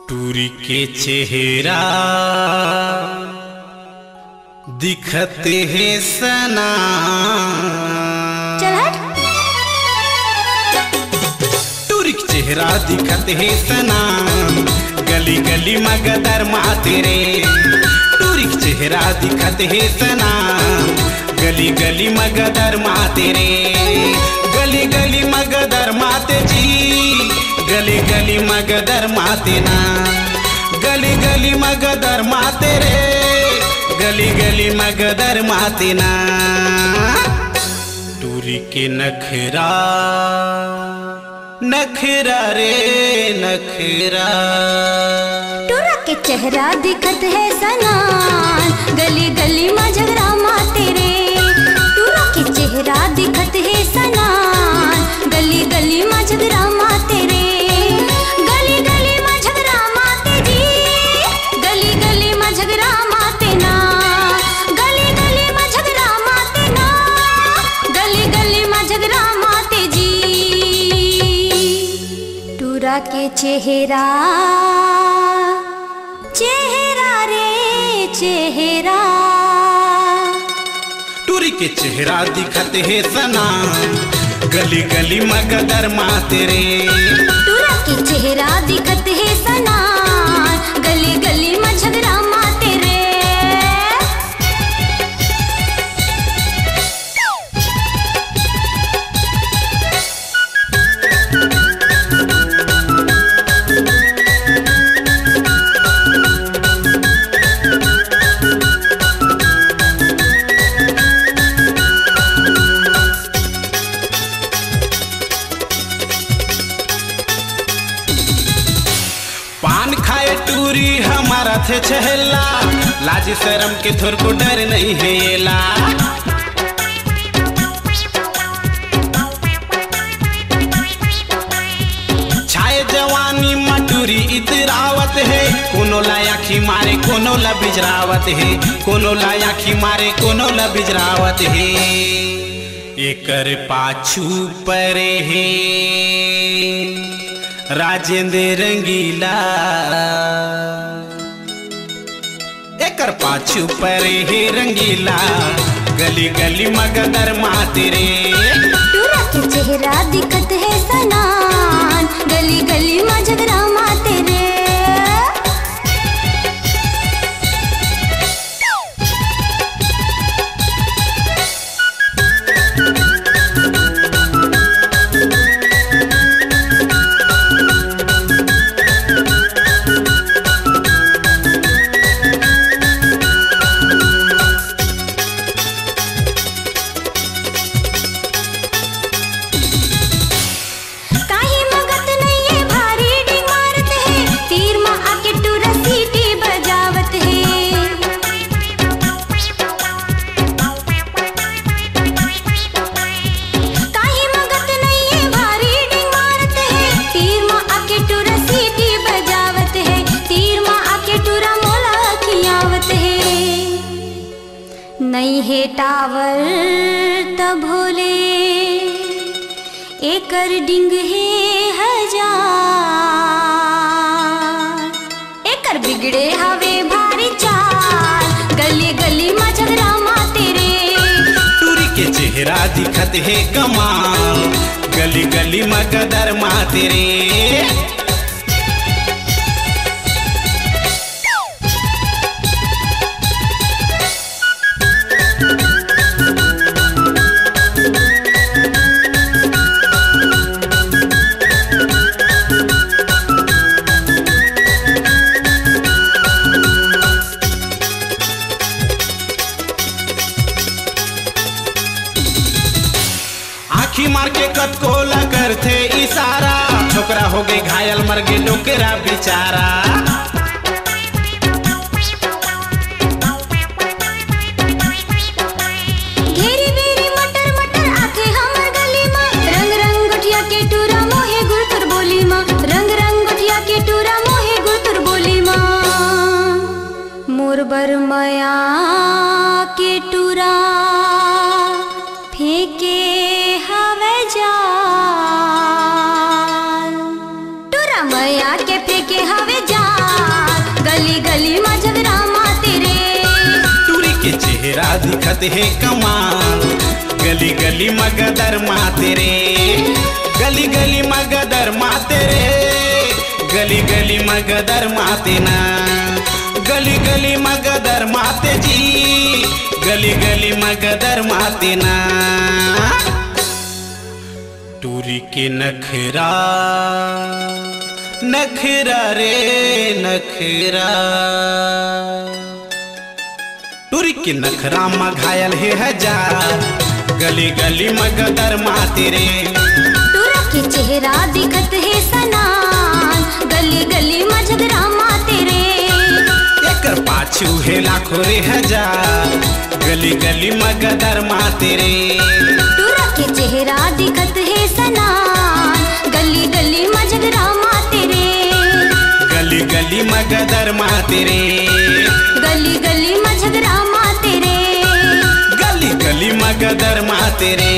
टूरी के चेहरा दिखते हैं सना। चल हट। टूरी के चेहरा दिखते हैं सना, गली गली मगदर माते रे। टूरी के चेहरा दिखते हैं सना, गली गली मगदर माते रे। गली गली मगदर माते जी, गली गली मगदर माते ना। गली गली मगदर माते रे, गली गली मगदर माते ना। टूरी के नखरा नखरा रे नखरा। टूरा के चेहरा दिखत है सनान, गली गली में झगड़ा माते रे। टूरा के चेहरा दिखत है सनान, गली गली में झगड़ा माते रे। गली गली में झगड़ा माते जी, गली गली में झगड़ा माते ना। गली गली में झगड़ा माते ना, गली गली में झगड़ा माते जी। टूरा के चेहरा चेहरा रे चेहरा। टूरी के चेहरा दिखते है सना, गली गली मगदर माते रे। टूरा के चेहरा दिखत है सना, गली गली में झगड़ा माते रे। पान खाए टूरी हमारा थे छहला, लाज शर्म के थोर को डर नहीं हेला। छाए जवानी मटूरी इतरावत है, कोनो लायाखी मारे कोनो ला बिजरावत है। कोनो लायाखी मारे कोनो ला बिजरावत है। एकर पाछू परे है राजेंद्र रंगीला। एकर पाछू परे है रंगीला, गली गली मगदर माते रे। टूरा के चेहरा दिखत है सनान, गली गली में झगड़ा माते रे। नहीं है टावर तब भोले, एकर डिंग है हजार। एकर बिगड़े हवे भारी चाल, गली गली में झगड़ा माते रे। टूरी के चेहरा दिखत है कमाल, गली गली मगदर माते रे। आखी मार के कतकोला करथे इशारा, छोकरा हो गए घायल मर गए डोकरा बेचारा। घेरी बेरी मटर मटर आके हमर गली में, रंग रंग गुटिया के टूरा मोहे गुरतुर बोली माँ। रंग रंग गुटिया के टूरा मोहे गुरतुर बोली माँ। मोर बरमया के टूरा फेंके हवे जाल। टूरा मैया के फेंके हवे जाल। गली गली में झगड़ा माते रे। टूरी के चेहरा दिखत है कमाल, गली गली में गदर माते रे। गली गली में गदर माते रे, गली गली में गदर माते ना। गली गली में गदर माते जी, गली गली में गदर माते ना। टूरी के नखरा नखरा रे नखरा, टूरी के नखरा में घायल है हजार, गली गली में गदर माते रे। टूरा के चेहरा दिखत है सनान, गली गली में झगड़ा माते रे। एकर पाछू है लाखों रे हजार, गली गली में गदर माते रे। टूरा के चेहरा दिखत है सनान, गली गली में झगड़ा माते रे। गली गली में गदर माते रे, गली गली में झगड़ा माते रे। गली गली में गदर माते रे।